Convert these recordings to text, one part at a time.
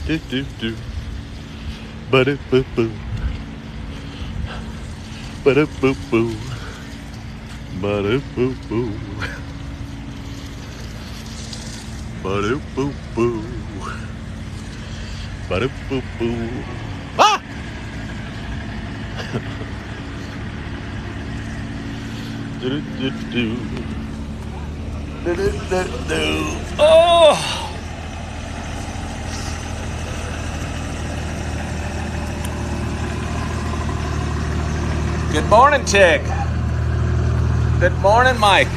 Do do do. Ba-da boo boo. Ba-da boo boo. Ba-da boo boo. Ba-da boo boo. Ba-da boo boo. Ah! Do do do. Do do do do. Oh! Good morning, Tig. Good morning, Mike.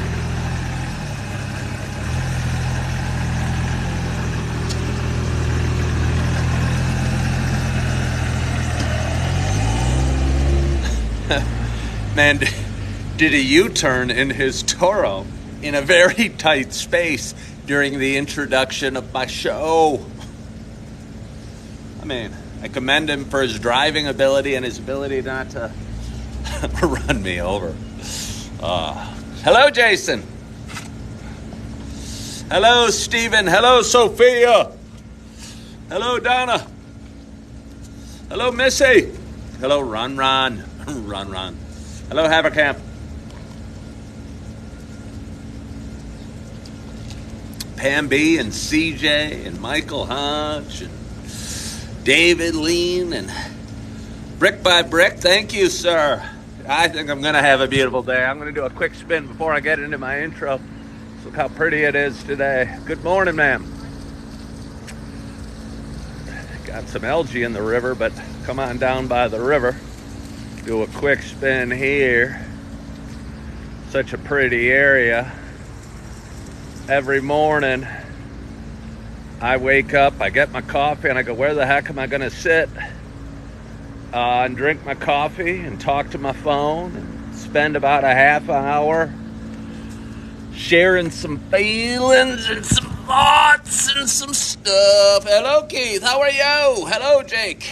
Man, did a U-turn in his Toro in a very tight space during the introduction of my show. I mean, I commend him for his driving ability and his ability not to run me over. Hello, Jason. Hello, Stephen. Hello, Sophia. Hello, Donna. Hello, Missy. Hello, Ron. Hello, Havercamp. Pam B and CJ and Michael Hodge and David Lean and Brick by Brick. Thank you, sir. I think I'm going to have a beautiful day. I'm going to do a quick spin before I get into my intro. Look how pretty it is today. Good morning, ma'am. Got some algae in the river, but come on down by the river. Do a quick spin here. Such a pretty area. Every morning, I wake up, I get my coffee, and I go, where the heck am I going to sit? And drink my coffee and talk to my phone and spend about a half hour sharing some feelings and some thoughts and some stuff. Hello, Keith. How are you? Hello, Jake.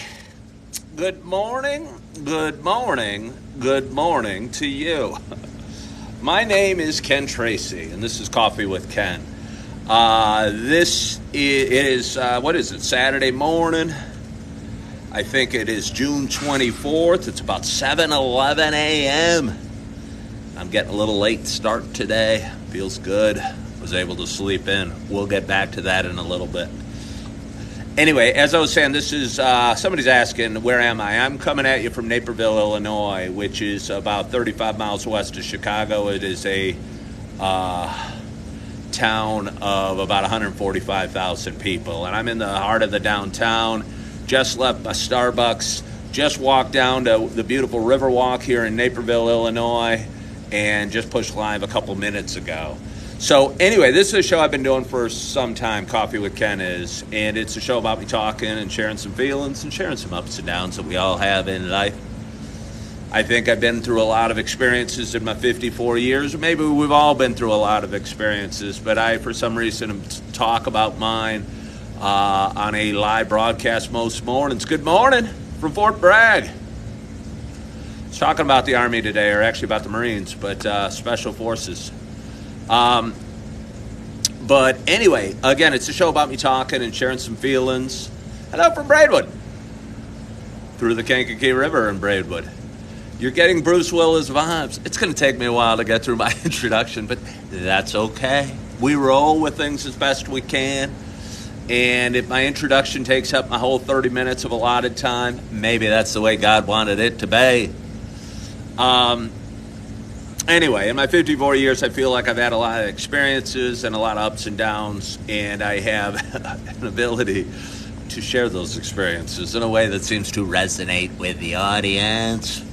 Good morning. Good morning. Good morning to you. My name is Ken Tracy, and this is Coffee with Ken. This is what is it, Saturday morning? I think it is June 24th. It's about 7:11 a.m. I'm getting a little late start today. Feels good. Was able to sleep in. We'll get back to that in a little bit. Anyway, as I was saying, this is, somebody's asking, where am I? I'm coming at you from Naperville, Illinois, which is about 35 miles west of Chicago. It is a town of about 145,000 people. And I'm in the heart of the downtown. Just left my Starbucks. Just walked down to the beautiful Riverwalk here in Naperville, Illinois, and just pushed live a couple minutes ago. So anyway, this is a show I've been doing for some time, Coffee with Ken is, and it's a show about me talking and sharing some feelings and sharing some ups and downs that we all have in life. I think I've been through a lot of experiences in my 54 years. Maybe we've all been through a lot of experiences, but I, for some reason, talk about mine on a live broadcast most mornings. Good morning from Fort Bragg. I was talking about the Army today, or actually about the Marines, but Special Forces. But anyway, again, it's a show about me talking and sharing some feelings. Hello from Braidwood. Through the Kankakee River in Braidwood. You're getting Bruce Willis vibes. It's going to take me a while to get through my introduction, but that's okay. We roll with things as best we can. And if my introduction takes up my whole 30 minutes of allotted time, maybe that's the way God wanted it to be. Anyway, in my 54 years, I feel like I've had a lot of experiences and a lot of ups and downs, and I have an ability to share those experiences in a way that seems to resonate with the audience.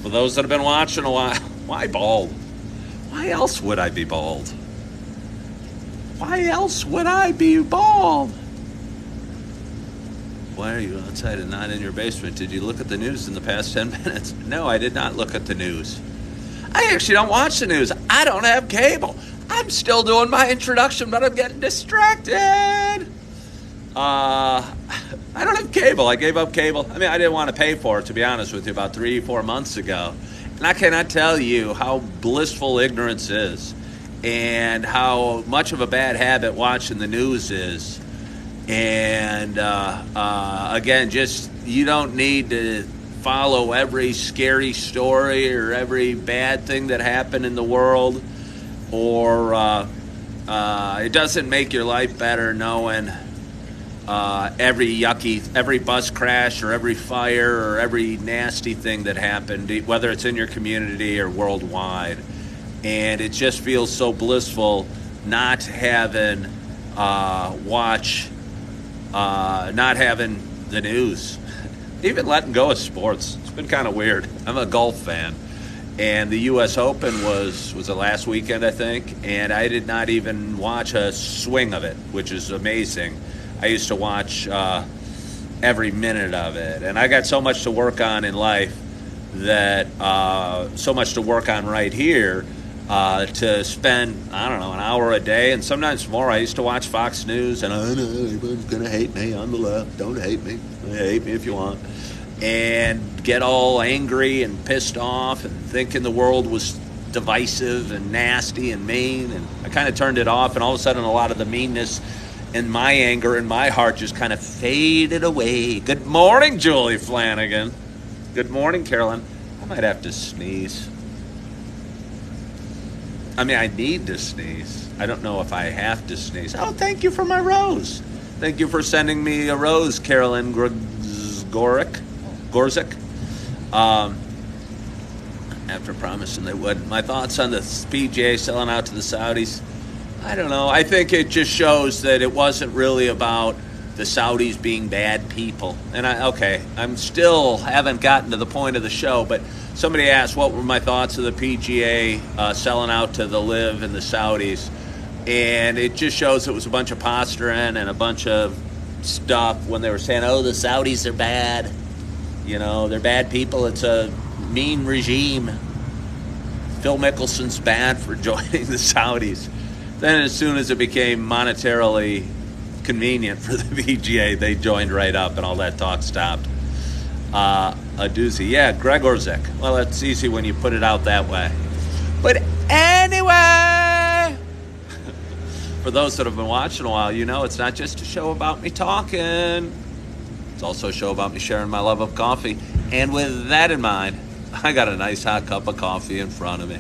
For those that have been watching a while, why bald? Why else would I be bald? Why else would I be bald? Why are you outside and not in your basement? Did you look at the news in the past 10 minutes? No, I did not look at the news. I actually don't watch the news. I don't have cable. I'm still doing my introduction, but I'm getting distracted. I don't have cable. I gave up cable. I mean, I didn't want to pay for it, to be honest with you, about 3-4 months ago. And I cannot tell you how blissful ignorance is and how much of a bad habit watching the news is. And again, just you don't need to follow every scary story or every bad thing that happened in the world, or it doesn't make your life better knowing every bus crash or every fire or every nasty thing that happened, whether it's in your community or worldwide. And it just feels so blissful not having not having the news, even letting go of sports. It's been kind of weird. I'm a golf fan, and the U.S. Open was the last weekend, I think, and I did not even watch a swing of it, which is amazing. I used to watch every minute of it, and I got so much to work on in life that so much to work on right here to spend, I don't know, an hour a day and sometimes more. I used to watch Fox News, and I know everyone's going to hate me on the left. Don't hate me. Hate me if you want. And get all angry and pissed off and thinking the world was divisive and nasty and mean. And I kind of turned it off, and all of a sudden a lot of the meanness and my anger in my heart just kind of faded away. Good morning, Julie Flanagan. Good morning, Carolyn. I might have to sneeze. I mean, I need to sneeze. I don't know if I have to sneeze. Oh, thank you for my rose. Thank you for sending me a rose, Carolyn Gorzik. After promising they would. My thoughts on the PGA selling out to the Saudis. I don't know. I think it just shows that it wasn't really about the Saudis being bad people. And I'm still haven't gotten to the point of the show, but somebody asked what were my thoughts of the PGA selling out to the LIV and the Saudis. And it just shows it was a bunch of posturing and a bunch of stuff when they were saying, oh, the Saudis are bad. You know, they're bad people. It's a mean regime. Phil Mickelson's bad for joining the Saudis. Then as soon as it became monetarily convenient for the PGA, they joined right up and all that talk stopped. A doozy. Yeah, Gregorzik. Well, it's easy when you put it out that way. But anyway, for those that have been watching a while, you know it's not just a show about me talking. It's also a show about me sharing my love of coffee. And with that in mind, I got a nice hot cup of coffee in front of me.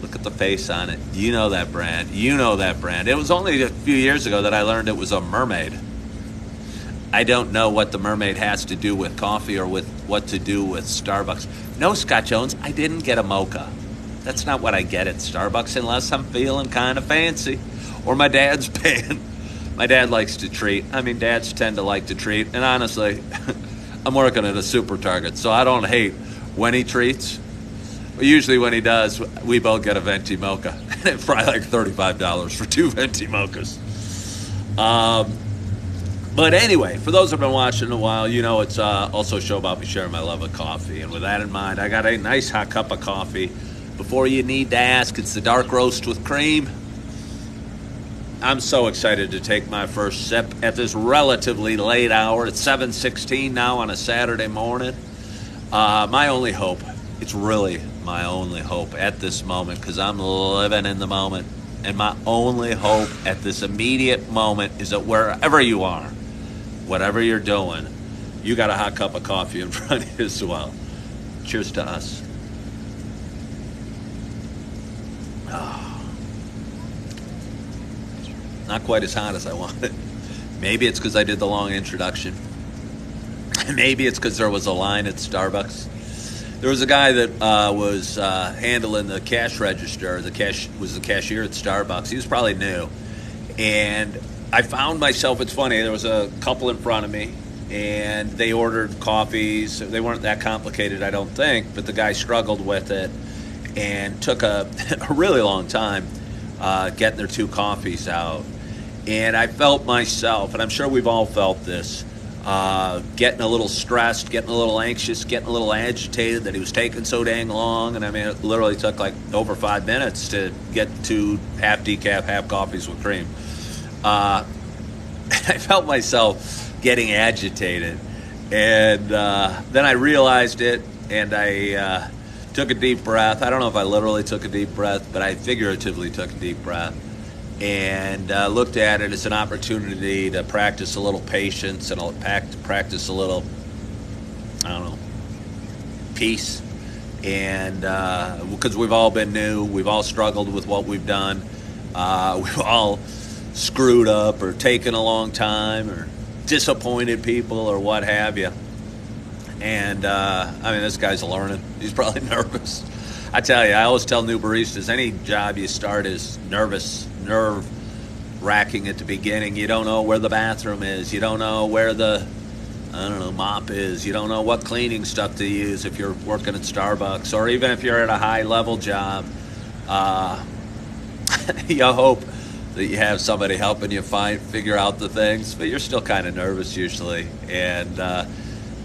Look at the face on it. You know that brand. You know that brand. It was only a few years ago that I learned it was a mermaid. I don't know what the mermaid has to do with coffee or with what to do with Starbucks. No, Scott Jones, I didn't get a mocha. That's not what I get at Starbucks unless I'm feeling kind of fancy or my dad's paying. My dad likes to treat. I mean, dads tend to like to treat. And honestly, I'm working at a super Target, so I don't hate when he treats. Usually when he does, we both get a venti mocha. And it's probably like $35 for 2 venti mochas. But anyway, for those who have been watching a while, you know it's also a show about me sharing my love of coffee. And with that in mind, I got a nice hot cup of coffee. Before you need to ask, it's the dark roast with cream. I'm so excited to take my first sip at this relatively late hour. It's 7:16 now on a Saturday morning. My only hope, it's really my only hope at this moment, because I'm living in the moment, and my only hope at this immediate moment is that wherever you are, whatever you're doing, you got a hot cup of coffee in front of you as well. Cheers to us. Not quite as hot as I wanted. Maybe it's because I did the long introduction. Maybe it's because there was a line at Starbucks. There was a guy that was handling the cash register. The cashier at Starbucks. He was probably new. And I found myself, it's funny, there was a couple in front of me, and they ordered coffees. They weren't that complicated, I don't think, but the guy struggled with it and took a really long time getting their 2 coffees out. And I felt myself, and I'm sure we've all felt this, getting a little stressed, getting a little anxious, getting a little agitated that he was taking so dang long. And I mean, it literally took like over 5 minutes to get 2 half decaf, half coffees with cream. I felt myself getting agitated. And then I realized it, and I took a deep breath. I don't know if I literally took a deep breath, but I figuratively took a deep breath. and looked at it as an opportunity to practice a little patience and practice a little, I don't know, peace. And because we've all been new, we've all struggled with what we've done, we've all screwed up or taken a long time or disappointed people or what have you. And I mean, this guy's learning. He's probably nervous. I tell you, I always tell new baristas, any job you start is nerve-wracking at the beginning. You don't know where the bathroom is. You don't know where the, I don't know, mop is. You don't know what cleaning stuff to use if you're working at Starbucks, or even if you're at a high-level job. You hope that you have somebody helping you figure out the things, but you're still kind of nervous usually. And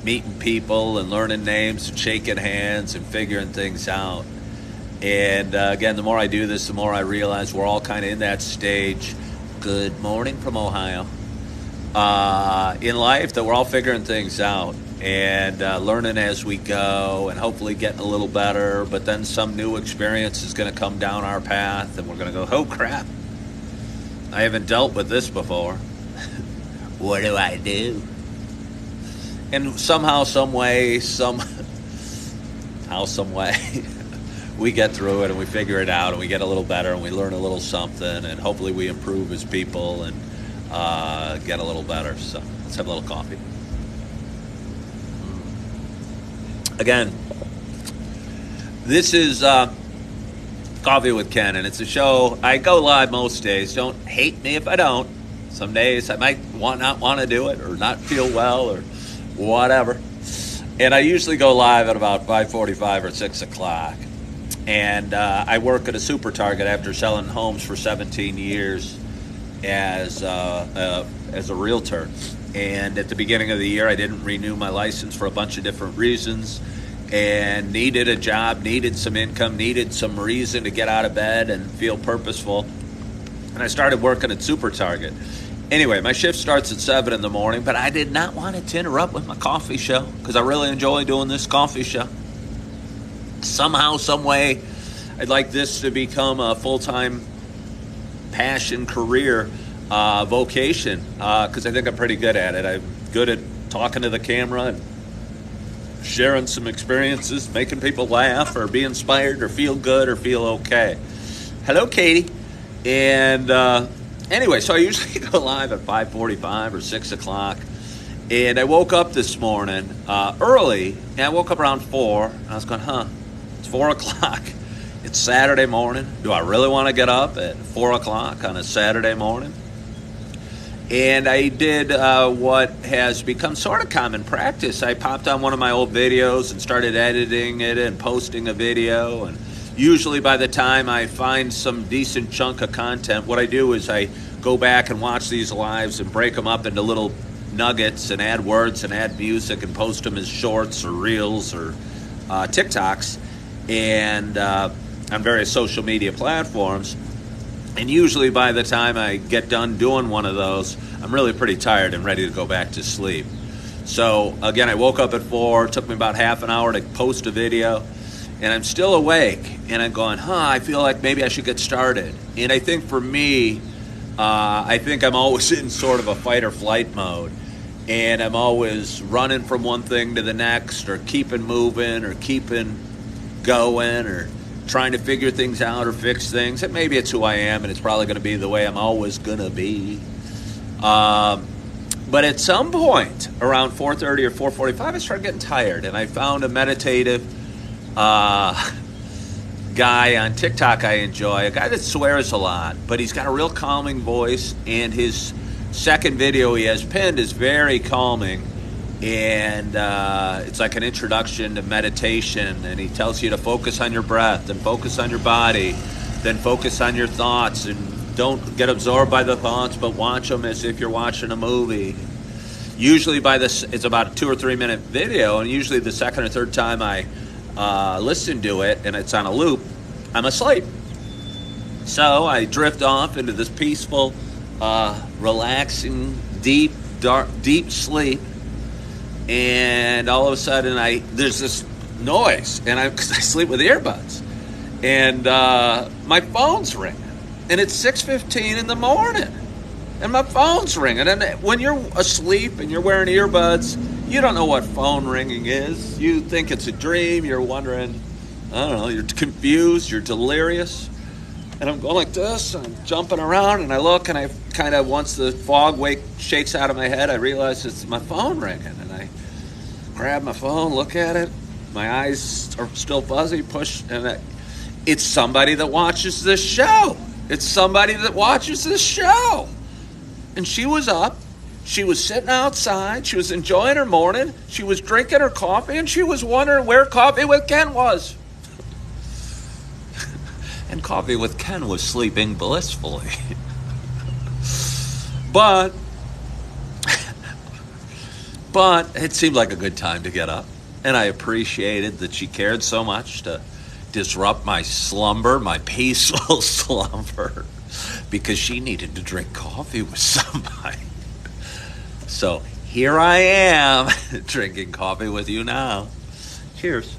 meeting people and learning names and shaking hands and figuring things out. And again, the more I do this, the more I realize we're all kind of in that stage. Good morning from Ohio. In life, that we're all figuring things out and learning as we go and hopefully getting a little better. But then some new experience is going to come down our path and we're going to go, oh crap, I haven't dealt with this before. What do I do? And somehow, some way, we get through it and we figure it out and we get a little better and we learn a little something and hopefully we improve as people and get a little better. So let's have a little coffee. Again, this is Coffee with Ken, and it's a show. I go live most days. Don't hate me if I don't. Some days I might not want to do it or not feel well or whatever. And I usually go live at about 5:45 or 6 o'clock. And I work at a super target after selling homes for 17 years as a realtor. And at the beginning of the year, I didn't renew my license for a bunch of different reasons and needed a job, needed some income, needed some reason to get out of bed and feel purposeful. And I started working at Super Target. Anyway, my shift starts at 7 in the morning, but I did not want it to interrupt with my coffee show because I really enjoy doing this coffee show. Somehow, some way, I'd like this to become a full-time passion, career, vocation, because I think I'm pretty good at it. I'm good at talking to the camera and sharing some experiences, making people laugh or be inspired or feel good or feel okay. Hello, Katie. And anyway, so I usually go live at 5:45 or 6 o'clock. And I woke up this morning early, and I woke up around 4, and I was going, it's 4 o'clock. It's Saturday morning. Do I really want to get up at 4 o'clock on a Saturday morning? And I did what has become sort of common practice. I popped on one of my old videos and started editing it and posting a video. And usually by the time I find some decent chunk of content, what I do is I go back and watch these lives and break them up into little nuggets and add words and add music and post them as shorts or reels or TikToks and on various social media platforms. And usually by the time I get done doing one of those, I'm really pretty tired and ready to go back to sleep. So again, I woke up at 4, it took me about half an hour to post a video, and I'm still awake, and I'm going, I feel like maybe I should get started. And I think for me, I think I'm always in sort of a fight or flight mode, and I'm always running from one thing to the next, or keeping moving, or keeping going, or trying to figure things out or fix things. And maybe it's who I am, and it's probably going to be the way I'm always going to be. But at some point, around 4:30 or 4:45, I started getting tired, and I found a meditative guy on TikTok I enjoy, a guy that swears a lot, but he's got a real calming voice, and his second video he has pinned is very calming. And it's like an introduction to meditation, and he tells you to focus on your breath and focus on your body, then focus on your thoughts, and don't get absorbed by the thoughts, but watch them as if you're watching a movie. Usually it's about a 2 or 3 minute video, and usually the second or third time I listen to it and it's on a loop, I'm asleep. So I drift off into this peaceful, relaxing, deep sleep. And all of a sudden, there's this noise, and because I sleep with earbuds, and my phone's ringing, and it's 6:15 in the morning, and my phone's ringing. And when you're asleep and you're wearing earbuds, you don't know what phone ringing is. You think it's a dream. You're wondering, I don't know, you're confused, you're delirious. And I'm going like this, and I'm jumping around, and I look, and I kind of, once the fog shakes out of my head, I realize it's my phone ringing. And I grab my phone, look at it. My eyes are still fuzzy, it's somebody that watches this show. It's somebody that watches this show. And she was up. She was sitting outside. She was enjoying her morning. She was drinking her coffee, and she was wondering where Coffee with Ken was. And Coffee with Ken was sleeping blissfully. But it seemed like a good time to get up. And I appreciated that she cared so much to disrupt my slumber, my peaceful slumber, because she needed to drink coffee with somebody. So here I am, drinking coffee with you now. Cheers.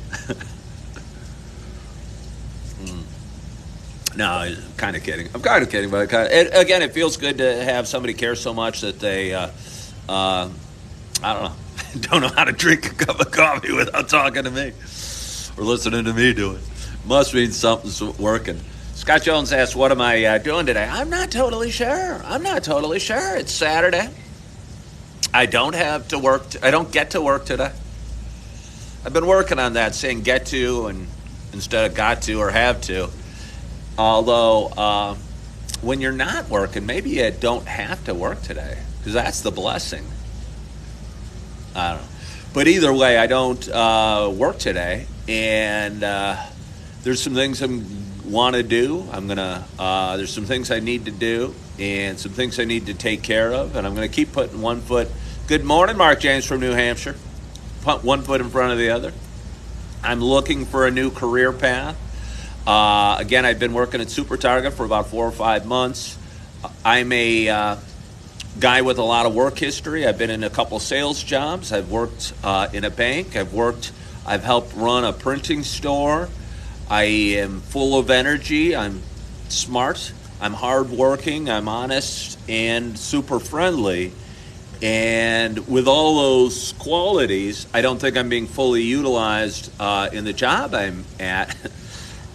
No, I'm kind of kidding. But again, it feels good to have somebody care so much that they, I don't know, don't know how to drink a cup of coffee without talking to me or listening to me do it. Must mean something's working. Scott Jones asked, what am I doing today? I'm not totally sure. It's Saturday. I don't have to work. I don't get to work today. I've been working on that, saying get to and instead of got to or have to. Although, when you're not working, maybe you don't have to work today, because that's the blessing. I don't know. But either way, I don't work today, and there's some things I want to do. There's some things I need to do, and some things I need to take care of, and I'm going to keep putting one foot. Good morning, Mark James from New Hampshire. Put one foot in front of the other. I'm looking for a new career path. Again, I've been working at Super Target for about 4 or 5 months. I'm a guy with a lot of work history. I've been in a couple sales jobs. I've worked in a bank. I've helped run a printing store. I am full of energy. I'm smart. I'm hardworking. I'm honest and super friendly. And with all those qualities, I don't think I'm being fully utilized in the job I'm at.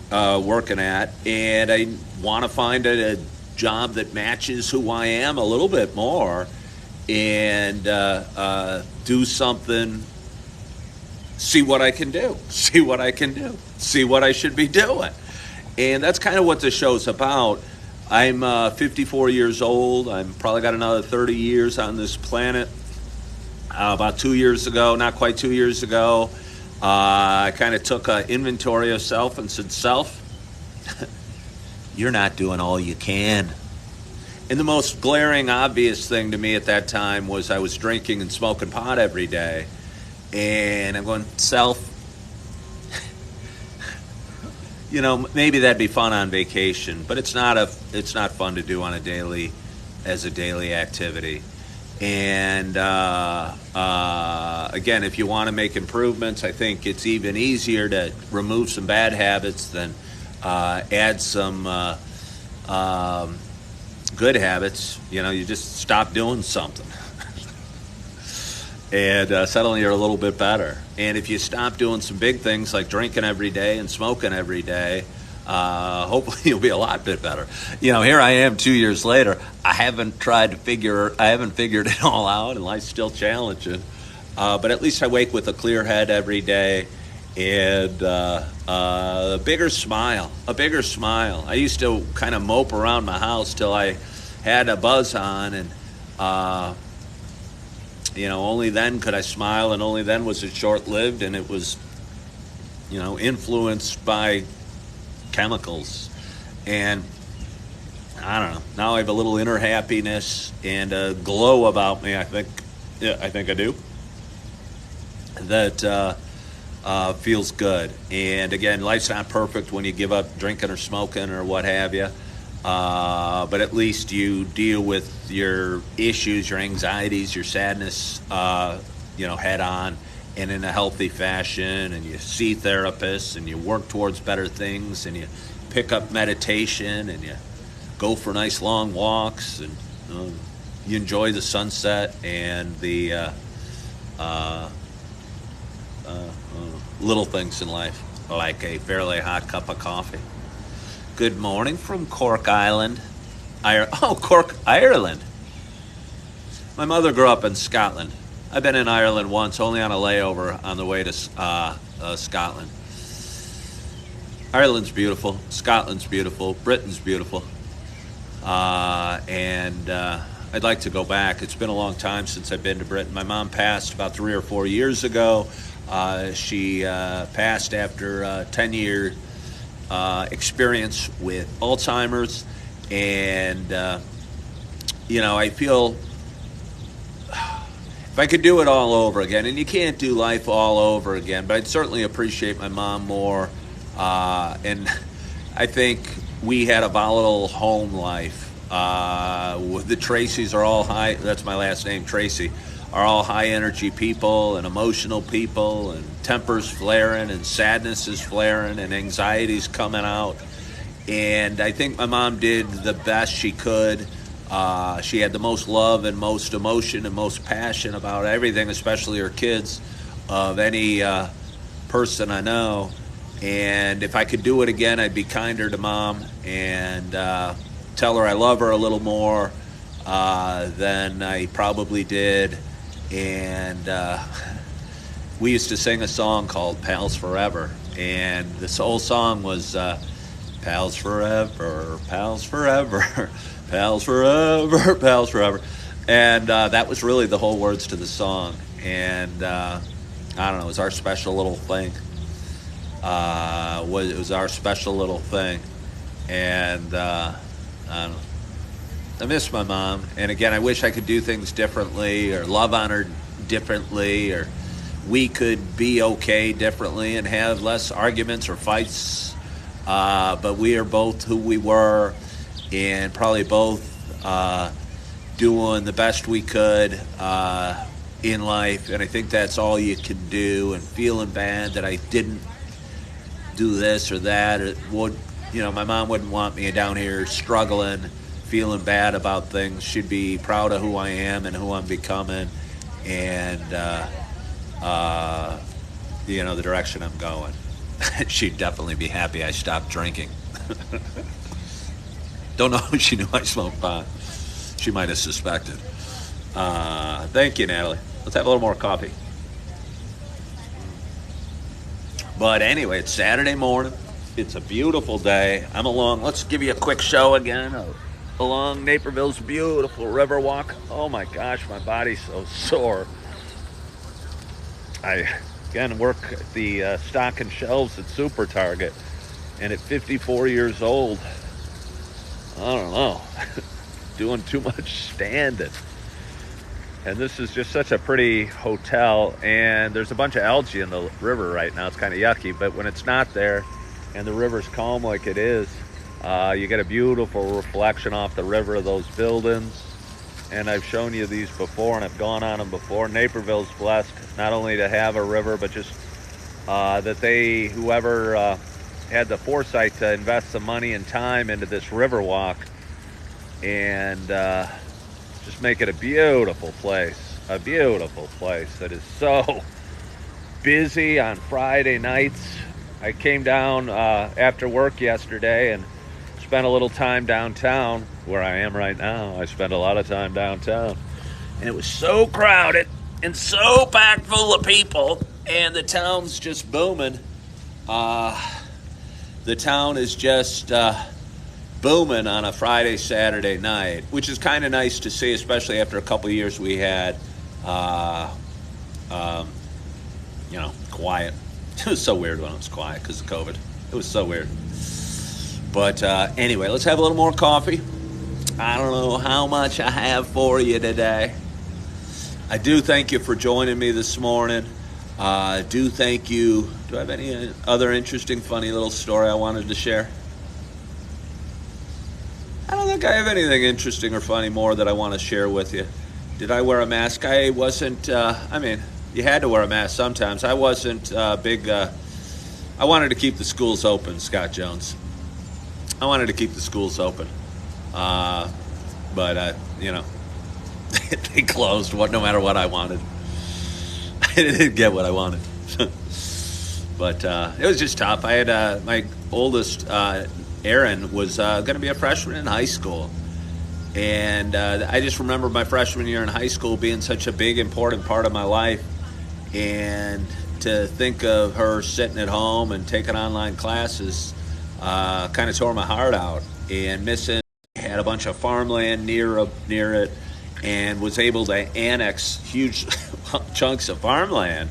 Working at, and I want to find a job that matches who I am a little bit more, and do something, see what I can do, see what I should be doing. And that's kind of what the show's about. I'm 54 years old. I'm probably got another 30 years on this planet. About 2 years ago, not quite 2 years ago, I kind of took an inventory of self and said, self, you're not doing all you can. And the most glaring, obvious thing to me at that time was I was drinking and smoking pot every day. And I'm going, self, maybe that'd be fun on vacation, but it's not fun to do on a daily activity. And again, if you want to make improvements, I think it's even easier to remove some bad habits than add some good habits. You just stop doing something. And suddenly you're a little bit better. And if you stop doing some big things like drinking every day and smoking every day, hopefully you'll be a lot bit better. Here I am 2 years later. I haven't figured it all out, and life's still challenging. But at least I wake with a clear head every day, and a bigger smile. I used to kind of mope around my house till I had a buzz on, and only then could I smile, and only then was it short-lived, and it was, influenced by chemicals. And I don't know, now I have a little inner happiness and a glow about me. I think I do, that feels good. And again, life's not perfect when you give up drinking or smoking or what have you, but at least you deal with your issues, your anxieties, your sadness head on and in a healthy fashion, and you see therapists and you work towards better things, and you pick up meditation, and you go for nice long walks, and you enjoy the sunset and the little things in life, like a fairly hot cup of coffee. Good morning from Cork Island. Cork, Ireland. My mother grew up in Scotland. I've been in Ireland once, only on a layover on the way to Scotland. Ireland's beautiful. Scotland's beautiful. Britain's beautiful. And I'd like to go back. It's been a long time since I've been to Britain. My mom passed about 3 or 4 years ago. She passed after a 10-year experience with Alzheimer's. And, I feel if I could do it all over again, and you can't do life all over again, but I'd certainly appreciate my mom more. And I think we had a volatile home life. The Tracys are all high, that's my last name, Tracy, are all high energy people and emotional people, and tempers flaring and sadness is flaring and anxiety's coming out. And I think my mom did the best she could. She had the most love and most emotion and most passion about everything, especially her kids, of any person I know. And if I could do it again, I'd be kinder to Mom and tell her I love her a little more than I probably did. And we used to sing a song called Pals Forever. And this whole song was Pals Forever, Pals Forever, Pals Forever, Pals Forever. And that was really the whole words to the song. And I don't know, it was our special little thing. It was our special little thing. And I don't know. I miss my mom. And again, I wish I could do things differently or love on her differently, or we could be okay differently and have less arguments or fights. But we are both who we were, and probably both doing the best we could in life. And I think that's all you can do. And feeling bad that I didn't do this or that, or my mom wouldn't want me down here struggling, feeling bad about things. She'd be proud of who I am and who I'm becoming, and the direction I'm going. She'd definitely be happy I stopped drinking. Don't know if she knew I smoked pot. She might have suspected. Thank you, Natalie. Let's have a little more coffee. But anyway, it's Saturday morning. It's a beautiful day. I'm along. Let's give you a quick show again along Naperville's beautiful river walk. Oh my gosh, my body's so sore. I again work at the stock and shelves at Super Target, and at 54 years old, I don't know, doing too much standing. And this is just such a pretty hotel, and there's a bunch of algae in the river right now. It's kind of yucky, but when it's not there and the river's calm like it is, you get a beautiful reflection off the river of those buildings. And I've shown you these before, and I've gone on them before. Naperville's blessed not only to have a river, but just that whoever had the foresight to invest some money and time into this river walk and just make it a beautiful place that is so busy on Friday nights. I came down after work yesterday and spent a little time downtown where I am right now. I spend a lot of time downtown, and it was so crowded and so packed full of people, and the town's just booming. The town is just booming on a Friday, Saturday night, which is kind of nice to see, especially after a couple of years we had, quiet. It was so weird when it was quiet because of COVID. It was so weird. But anyway, let's have a little more coffee. I don't know how much I have for you today. I do thank you for joining me this morning. Do thank you. Do I have any other interesting, funny little story I wanted to share? I don't think I have anything interesting or funny more that I want to share with you. Did I wear a mask? I wasn't, you had to wear a mask sometimes. I wasn't big. I wanted to keep the schools open, Scott Jones. I wanted to keep the schools open. But they closed. No matter what I wanted, I didn't get what I wanted. But it was just tough. I had my oldest, Aaron, was going to be a freshman in high school. And I just remember my freshman year in high school being such a big, important part of my life. And to think of her sitting at home and taking online classes kind of tore my heart out. And missing, had a bunch of farmland near it, and was able to annex huge chunks of farmland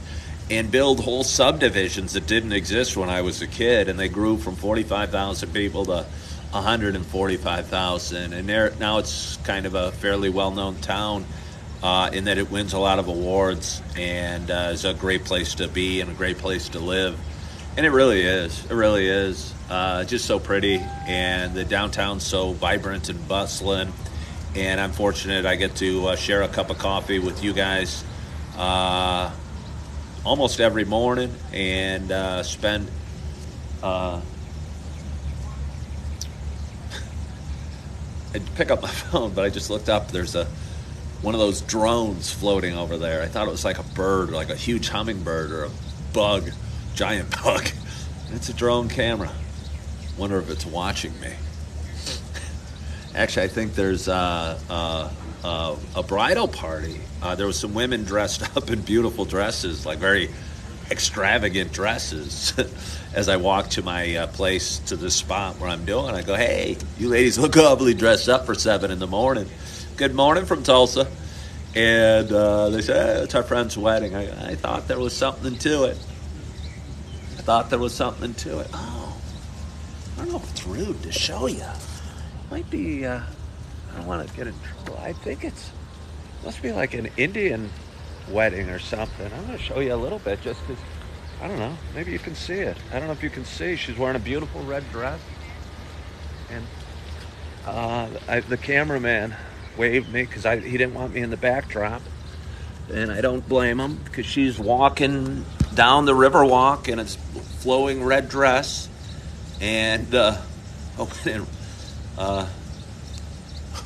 and build whole subdivisions that didn't exist when I was a kid. And they grew from 45,000 people to 145,000, and now it's kind of a fairly well-known town in that it wins a lot of awards and is a great place to be and a great place to live. And it really is. It really is. Just so pretty, and the downtown's so vibrant and bustling. And I'm fortunate I get to share a cup of coffee with you guys almost every morning and spend I'd pick up my phone, but I just looked up. There's one of those drones floating over there. I thought it was like a bird, like a huge hummingbird or a bug, giant bug. It's a drone camera. Wonder if it's watching me. Actually, I think there's a bridal party. There was some women dressed up in beautiful dresses, like very extravagant dresses. As I walk to my place, to the spot where I'm doing, I go, "Hey, you ladies look awfully dressed up for 7 a.m. Good morning from Tulsa." And they said, "Hey, it's our friend's wedding." I thought there was something to it. Oh, I don't know if it's rude to show you. Might be, I don't want to get in trouble. I think must be like an Indian wedding or something. I'm going to show you a little bit just because, I don't know, maybe you can see it. I don't know if you can see. She's wearing a beautiful red dress. And the cameraman waved me because he didn't want me in the backdrop. And I don't blame him because she's walking down the river walk in its flowing red dress. And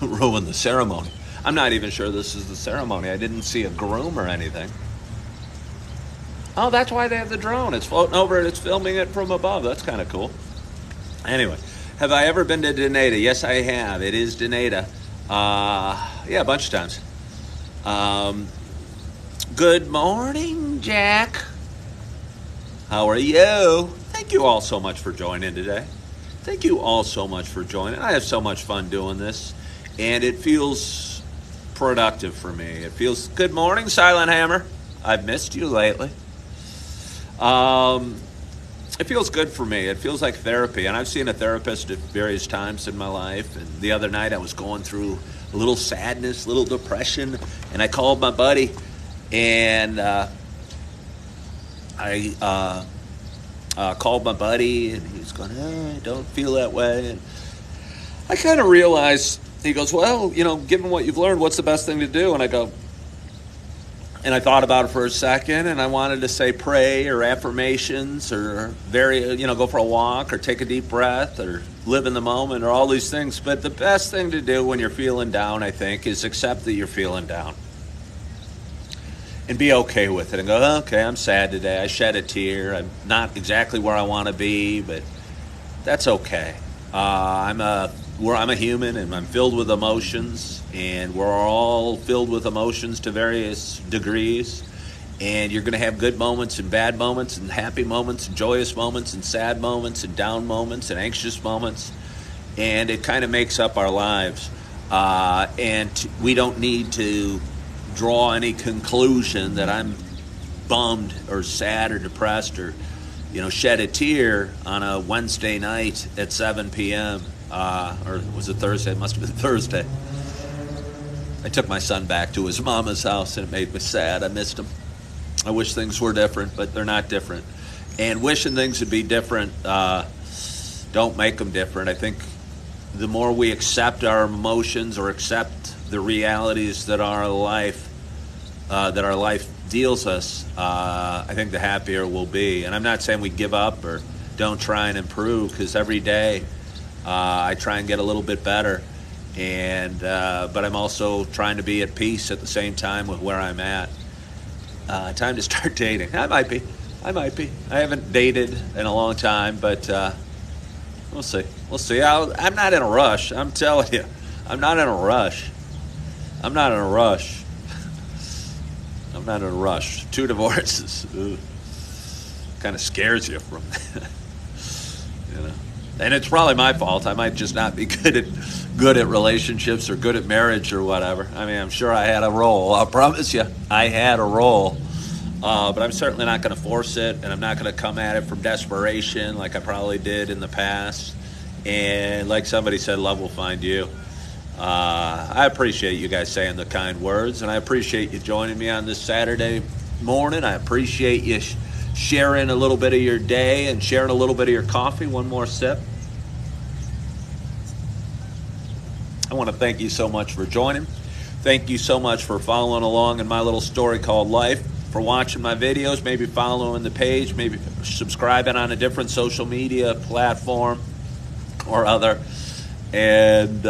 ruin the ceremony. I'm not even sure this is the ceremony. I didn't see a groom or anything. Oh, that's why they have the drone. It's floating over and it's filming it from above. That's kind of cool. Anyway, have I ever been to Denata? Yes, I have. It is Denata. Yeah, a bunch of times. Good morning, Jack. How are you? Thank you all so much for joining today. Thank you all so much for joining. I have so much fun doing this, and it feels productive for me. It feels, good morning, Silent Hammer. I've missed you lately. It feels good for me. It feels like therapy, and I've seen a therapist at various times in my life. And the other night I was going through a little sadness, a little depression, and I called my buddy, and I called my buddy, and he was going, "I don't feel that way." And I kind of realized, he goes, "Well, given what you've learned, what's the best thing to do?" And I go, and I thought about it for a second, and I wanted to say pray or affirmations or go for a walk or take a deep breath or live in the moment or all these things. But the best thing to do when you're feeling down, I think, is accept that you're feeling down. And be okay with it and go, "Okay, I'm sad today. I shed a tear. I'm not exactly where I want to be, but that's okay. I'm a human, and I'm filled with emotions, and we're all filled with emotions to various degrees. And you're going to have good moments and bad moments and happy moments and joyous moments and sad moments and down moments and anxious moments. And it kind of makes up our lives. And we don't need to draw any conclusion that I'm bummed or sad or depressed or shed a tear on a Wednesday night at 7 p.m. Or was it Thursday? It must have been Thursday. I took my son back to his mama's house, and it made me sad. I missed him. I wish things were different, but they're not different. And wishing things would be different don't make them different. I think the more we accept our emotions or accept the realities that our life deals us, I think the happier we'll be. And I'm not saying we give up or don't try and improve, because every day I try and get a little bit better. but I'm also trying to be at peace at the same time with where I'm at. Time to start dating. I might be. I haven't dated in a long time, but we'll see. We'll see. I'm not in a rush. I'm telling you, I'm not in a rush. I'm not in a rush. I'm not in a rush. 2 divorces. Kind of scares you from, you know. And it's probably my fault. I might just not be good at relationships or good at marriage or whatever. I mean, I'm sure I had a role. I promise you, I had a role. But I'm certainly not going to force it, and I'm not going to come at it from desperation like I probably did in the past. And like somebody said, love will find you. I appreciate you guys saying the kind words, and I appreciate you joining me on this Saturday morning. I appreciate you sharing a little bit of your day and sharing a little bit of your coffee. One more sip. I want to thank you so much for joining. Thank you so much for following along in my little story called life, for watching my videos, maybe following the page, maybe subscribing on a different social media platform or other, and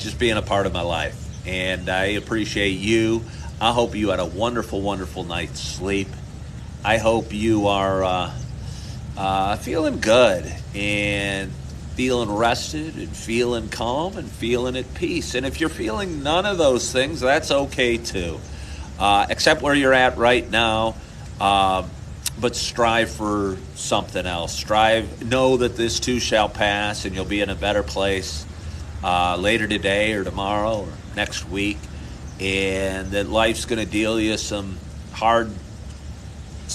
just being a part of my life. And I appreciate you. I hope you had a wonderful, wonderful night's sleep. I hope you are feeling good and feeling rested and feeling calm and feeling at peace. And if you're feeling none of those things, that's okay too. Accept where you're at right now, but strive for something else. Know that this too shall pass, and you'll be in a better place later today or tomorrow or next week, and that life's going to deal you some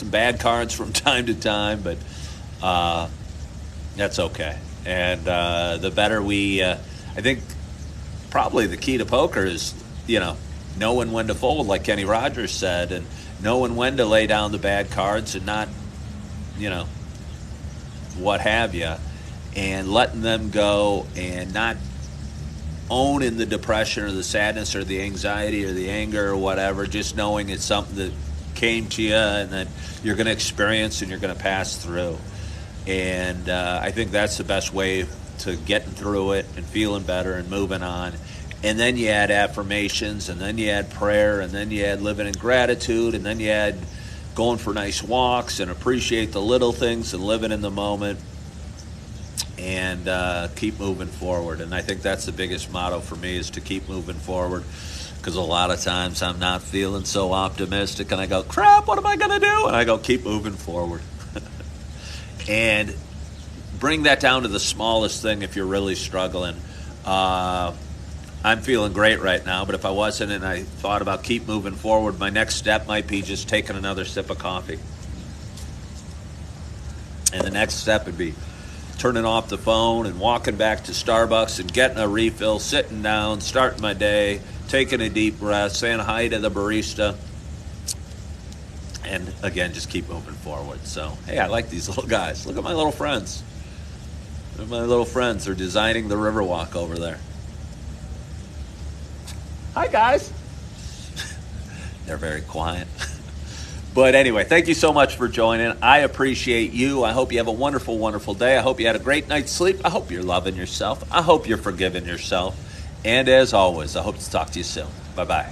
bad cards from time to time, but that's okay. And the better I think probably the key to poker is, knowing when to fold, like Kenny Rogers said, and knowing when to lay down the bad cards and not, what have you, and letting them go and not owning the depression or the sadness or the anxiety or the anger or whatever, just knowing it's something that came to you and that you're going to experience and you're going to pass through. And I think that's the best way to getting through it and feeling better and moving on. And then you add affirmations, and then you add prayer, and then you add living in gratitude, and then you add going for nice walks and appreciate the little things and living in the moment, and keep moving forward. And I think that's the biggest motto for me, is to keep moving forward, because a lot of times I'm not feeling so optimistic, and I go, crap, what am I going to do? And I go, keep moving forward. And bring that down to the smallest thing if you're really struggling. I'm feeling great right now, but if I wasn't and I thought about keep moving forward, my next step might be just taking another sip of coffee. And the next step would be turning off the phone and walking back to Starbucks and getting a refill, sitting down, starting my day, taking a deep breath, saying hi to the barista, and again, just keep moving forward. So, hey, I like these little guys. Look at my little friends. Look at my little friends. They're designing the Riverwalk over there. Hi, guys. They're very quiet. But anyway, thank you so much for joining. I appreciate you. I hope you have a wonderful, wonderful day. I hope you had a great night's sleep. I hope you're loving yourself. I hope you're forgiving yourself. And as always, I hope to talk to you soon. Bye-bye.